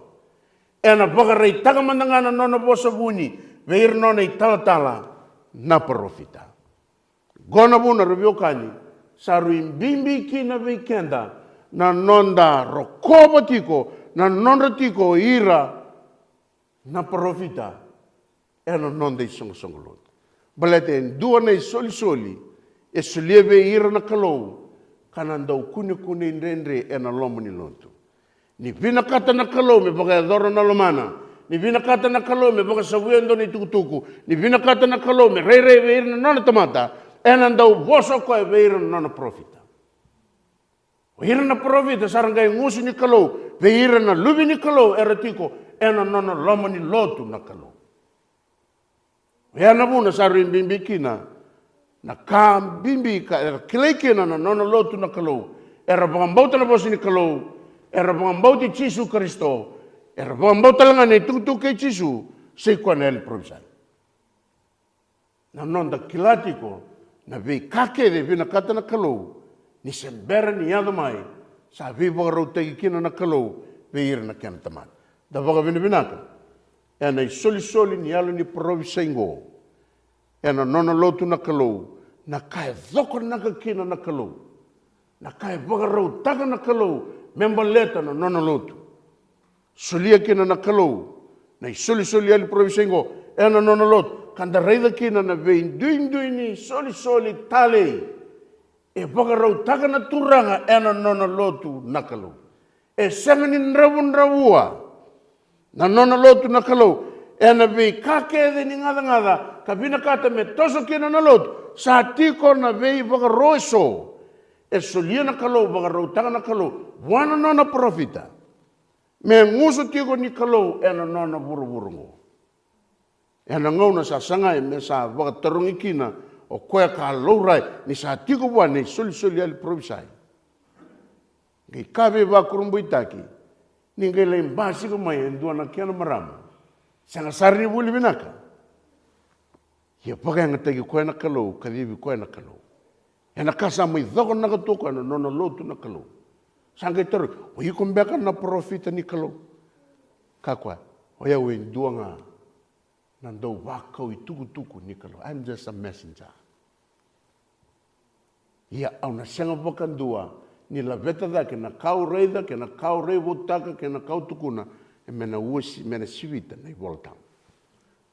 Ena baka rei taga mandangana nona bosa buni, veir nona itala na profita. Gona buna revio kani, saru imbimbi kina weekenda na nonda rokoba tiko na nonda tiko ira na profita ena nonda isong lot. Balete dua na soli e sulieve ira na kalau kanandau kuni ndendre ena lomani lontu. Ni vina kata na kalau me baka doro na lomana. Ni vina kata na kalau me baka sabuendo ni tukutuku. Ni vina kata na kalau me rei ira na nona tamata. Ena ndau boso ko e veira na profita. Veira na profita sarangai ngusu ni kalau, veira na lubi ni kalau eratiko ena nona loma ni lotu na kalau. Ena buna saru bimbi kina na kam bimbi ka kilekina na nona lotu na kalau. Era bangambauta na bosi ni kalau, era bangambauti Yesu Kristo, era bangambauta langa ni tuku kei Yesu, sei kwa na el provisai. Na nonda kilatiko na vei kake de vina kata na kalau, ni sembera ni yado mai, sa vei baka rau tegi kina na kalau, vei ira na kena taman. Da baka vina vinaka, ena soli ni yalo ni provisa ingo, ena nona lotu na kalau, na kai dhoko naka kina na kalau, na kai baka rau taga na kalau, memba leta na nona lotu. Solia kina na kalau, na soli yalo provisa ingo, ena nona lotu, kanda reida kina na vei dui ni soli tale. E baka rau taga na turanga ena nona lotu nakalau. E senga ni nravua. Na nona lotu nakalau. Ena vei kake de ni ngada. Kabina kata me toso kina na lotu. Sa tiko na vei baka roiso. E solia nakalau baka rau taga nakalau. Wana nona profita. Me ngusu tiko ni kalau ena nona buru-burungo. Ena ngau na sa sangai me sa baka tarungi kina o koe ka lourai ni sa tiko bua nei soli ali provisai. Ngai kawe wa kurumbu itaki ni ngai lain basi ko mai endua na kiana marama. Sanga sarni buli binaka. Ia pakai ngatagi koe na kalau, kadibi koe na kalau. Ena kasa mai dhoko na katoko ena nona lotu na kalau. Sanga itaru, o hiko mbeka na profita ni kalau. Kakwa, o ia ue endua nga nandau wakau i tuku ni kalau. I'm just a messenger. Ia au na senga wakandua ni la veta da ke na kau reida, ke na kau rei wotaka, ke na kau tukuna, e mena uasi, mena sivita, nei volatang.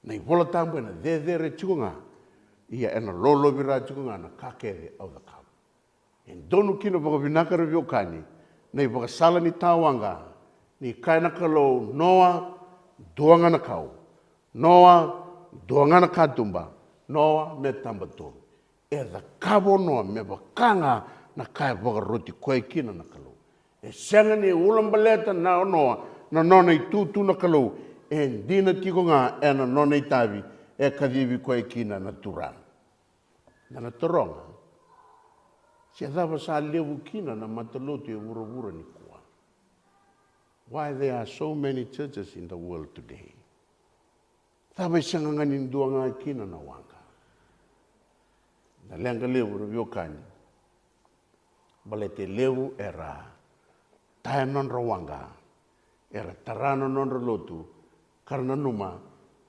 Nei volatang pena re tukunga, ia ena lolo vira tukunga na kakere au da kau. En donu kina waka vinaka revio kani, nei waka sala ni tawanga, ni kaina kalou noa, duanga na kau. Noa, duanga na katumba. Noa, me tambato. E da kabo noa, me wakanga na kai waka roti koe kina na kalou. E senga ni ulambaleta na noa, na nona i tutu na kalou. E dina tiko ngā, e na nona i tavi, e kadivi koe kina na turang. Na toronga. Si adava sa lewu kina na matalotu e ura ni kua. Why there are so many churches in the world today? Tawai sanga ngani ndua ngā kina na wanga. Na lenga lewu revio kani. Bale te lewu era tae non rawanga. Era tarana non lotu. Karana numa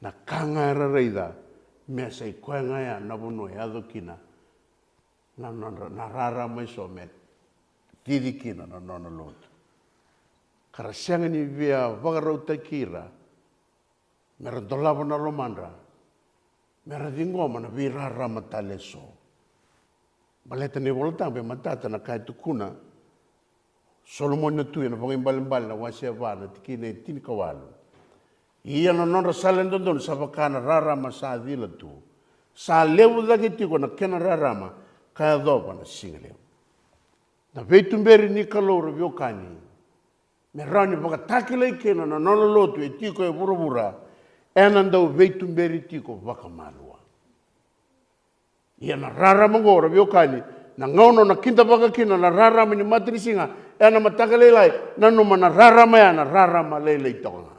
na kanga era reida. Mea sei koe ngaya na wono e ado kina. Na rara mai so me tiri kina na nona lotu. Kara sianga ni via wagarau takira. Mera dolava na lomandra. Mera dingoma na vira rama tale so. Baleta ni volotang pe matata na kai tukuna. Solomon na tuya na pangin balimbali na wasi avana tikina e tini kawalu. Ia na nonra salendondon sa wakana rarama sa adila tu. Sa lewu daki tiko na kena rarama kaya dopa na singaleu. Na veitumberi ni kalora viokani. Me rani waka takilai kena na nona lotu e tiko e vura. Enandau veitumberi tiko waka malua. Ia na rarama ngora viokani. Na ngauno na kinta waka kina na rarama ni matri singa. Ena matakalelai na numa na rarama ya na rarama lelei tonga.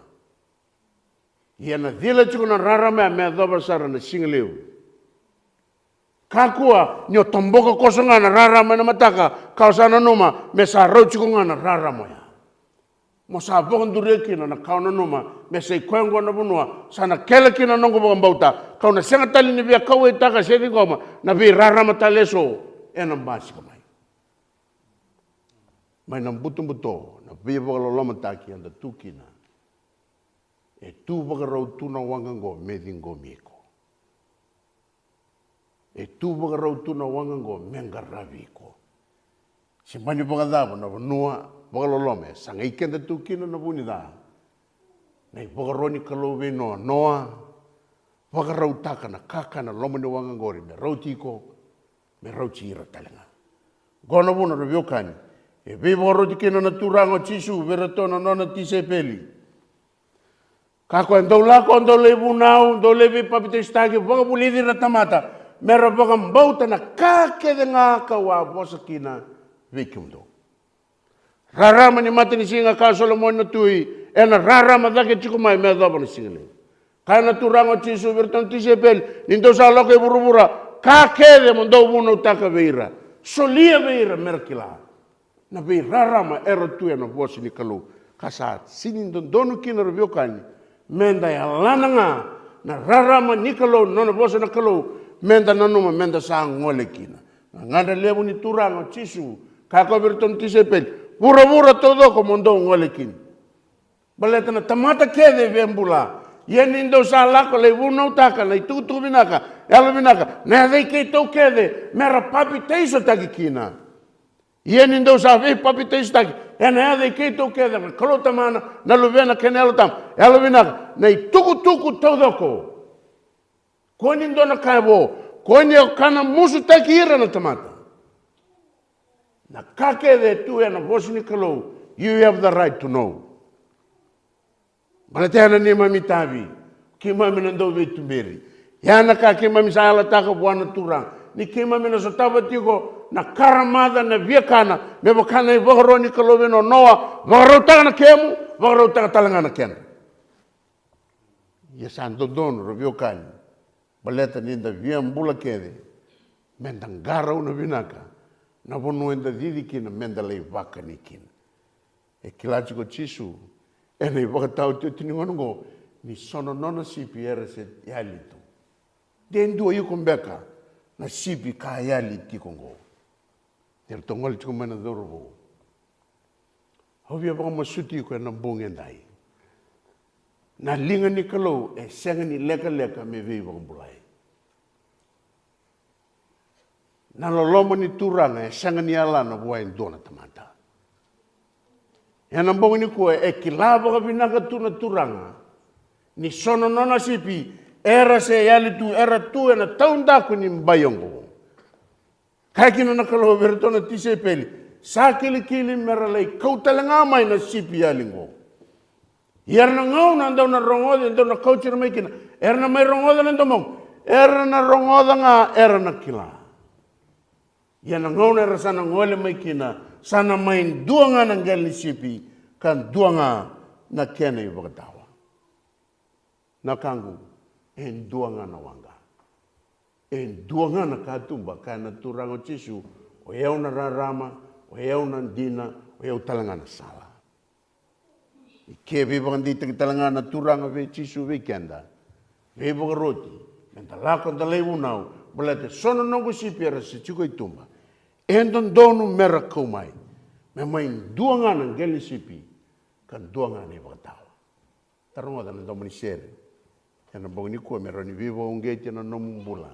Ia na dhila chuku na rarama ya mea dhabasara na singaleu. Kakua nyo tomboka kosonga na rarama na mataka kausana numa me sa rau chuku nga na rarama ya. Mo sa bokondureki na kauna numa me sa ikuengwa na bunua sana keleki na nongo bambauta kauna senga tali ni via kaua itaka sedi goma na vi rarama taleso ena mbasi kamai. Mai na mbuto na via bokaloloma taki anda tukina. E tu bagarau tuna wangango medingo miko. E tu bagarau tuna wangango mengaraviko. Simpani bagadabo na vanua bagalolome sanga ikenda tukina na bunida. Nei bagaroni kalove noa bagarau taka na kaka na lomane wangangori me rautiko me rautira talenga. Gona buna reviokani. E vivo rotikina na turango chisu veratona nona tisepeli. Kako en lako ando lebu nau, ando lebi papite stagi, boga bulidi ratamata. Mera boga mbauta na kake de ngaka wa bosakina vikiundo. Rarama ni mati ni singa ka Solomon na tui, ena rarama dake chikumai me doba ni singa le. Kaya na turango chisu virton tisepel, nindo sa loko burubura, kake de mondo buno taka veira. Solia veira merkila. Na vei rarama ero tui na bosi ni kalu. Kasat sinindo donu kina reviokani. Menda ya lananga na rarama nikalo nona bosa na kalo menda nanuma menda sa ngole kina. Ngada lebu ni turango chisu kako virton tisepel pura todo ko mondo ngole kina. Baleta na tamata kede vembula yenindo sa lako lebu no taka na tutu binaka elo binaka na dei ke to kede mera papi teiso taki kina. Yenindo sa ve papi teiso taki ena dei ke to kede kalota mana na luvena kenelo tam elo binaka nei tuku taudoko. Koni ndona kaibo, koni kana musu takira na tamata. Na kake de tu ena bosni kalo, you have the right to know. Balatena ni mamitavi, kima minando vetumberi. Yana ka kima misala taka buana turang. Ni kima minasotaba tiko na karamada na viakana, mebakana vagaroni kalo veno noa, vagarotanga na kemu, vagarotanga talanga na kena. Ya santo dono reviokani baleta ninda viambula kede mendangara una vinaka na vonu enda didikina mendalei vaka nikina e kilachiko chisu ene vakatau te tiningongo ni sono nona sipi era se yalito dendu ayu kombeka na sipi ka yali tikongo Ter tongol tiko mana dorobo. Hobia baka masuti ko na bonge dai. Na linga ni kalau senga ni leka me vei baka bulai. Na lolomo ni turanga senga ni ala na buain dona tamata. Yana bonge ni ko kilaba ka binaga tu na turanga. Ni sono nona sipi era se yali tu era tu na taunda ko ni mbayongo. Kakina na kalau bertona tise peli. Sakili meralai kau talanga mai na sipi yalingo. Yerna ngau na ndau na rongoda ndau na kau chira mai kina. Erna mai rongoda na ndau erna rongoda nga erna kila. Yerna ngau na rasana ngole mai kina. Sana main duanga na ngeli sipi kan duanga na kena ibagatawa. Na kangu en duanga na wanga. En duanga na katumba kana turango chisu o eu na rarama o eu na dina o eu talanga na sala. I ke viva ndita ki talanga na turanga ve chisu ve kenda. Ve boga roti. Menta lako da lewu nau. Balete sono nongo sipi era se chiko itumba. Endon donu mera kumai. Me main duanga na ngeli sipi kan duanga na ibagatawa. Taronga da na domani sere. Yana bongni ko meroni vivo ungeti na nomumbula.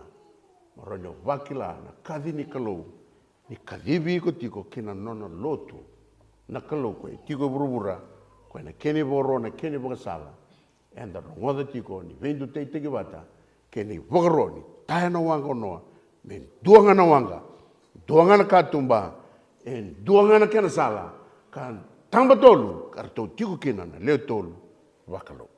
Maronyo vakila na kadhi ni kalau. Ni kadhivi ko tiko kina nona lotu. Na kalau ko tiko burubura. Ko na kene boro na kene bogasala. Enda rongoda tiko ni vendu te teki bata. Kene bogaro ni tae na wanga noa. Men duanga na wanga. Duanga na katumba. En duanga na kena sala. Kan tamba tolu. Karto tiko kina na leo tolu. Wakalo.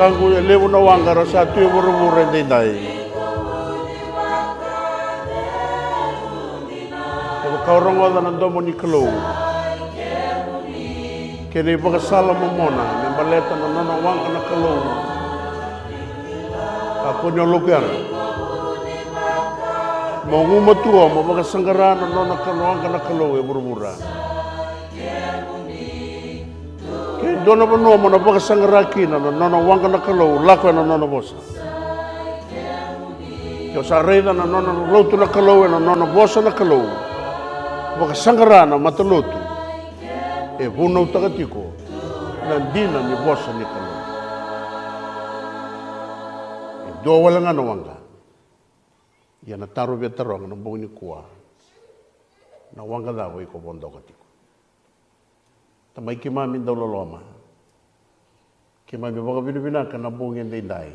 kangu e lewu na wangara sa tu e wurubure ndai. Eko kaurongo na ndomo ni kalou. Kene baka sala mamona, nembaleta na nana wanga na kalou. Ako nyolukiana. Mongu matua, mabaka sanggara na nana wanga na kalou e wurubura. Dona banoa mo na baka sangaraki na nana wanga na kalou, lakwa na nana bosa. Yo sa reida na nana lotu na kalou e na nana bosa na kalou. Baka sangara na matalotu. E vunau tagatiko na dina ni bosa ni kalou. E doa wala nga na wanga. Ia na taro via taronga na bongi ni kua. Na wanga dawa iko bondo katiko. Tamai ki mami daula loma. Ki mami waka vinubinaka na bungi ndai.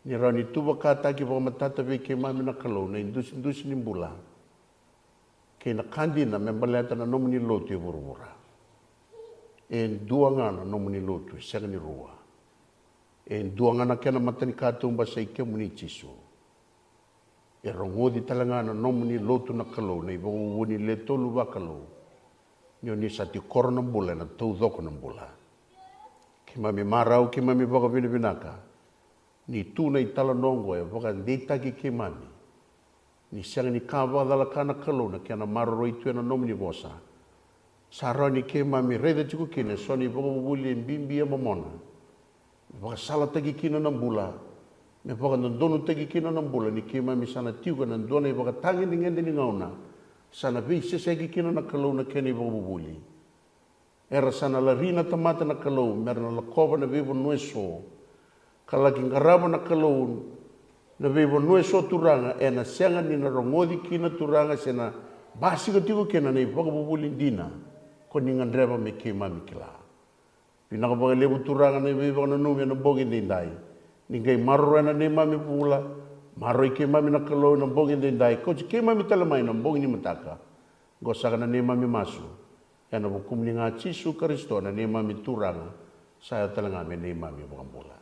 Ni rani tuba kata ki waka matata vi ki mami na kalou na indusi ni mbula. Ki na kandi na membaleta na nomu ni lotu e vuruvura. E dua ngana nomu ni lotu, sega ni rua. E dua ngana kena matani katumba sa ike muni chisu. E rongodi talangana nomu ni lotu na kalou na iwa uwuni le tolu wa kalou. Nyo ni sa ti korona mbula na tau dhoko na mbula. Ki mami marau, ki mami waka vinubinaka. Ni tu na itala nongo e waka ndeitaki ki mami. Ni sianga ni kawa dala kana kalou na kia na maroro itu e na nomu ni bosa. Sa ni ki mami reda tiku kine so ni waka wuli e mbimbi e mamona. Waka sala tagi kina na mbula. Me waka nandonu tagi kina na mbula ni ki mami sana tiuka na ndona e waka tangi ni ngende ni ngauna. Sana vi sesegi kina na kalou na keni wabubuli. Era sana la rina tamata na kalou, mera na la kova na vivo nueso. Kalaki ngarama na kalou, na vivo nueso turanga, e na sianga ni na rongodi kina turanga, se na basi katiku kina na wabubuli dina, ko ni ngandreva me ki mami kila. Pinaka baga lebu turanga na vivo na numi na bogi ndai. Ningai maroro na ne mami pula, maro ke mami na kalou na bongi ndai ko ke mami talamai na bongi ni mataka go saka na ne mami masu yana bukum ni nga Yesu Kristo na ne mami turanga saya talanga me ne mami bambula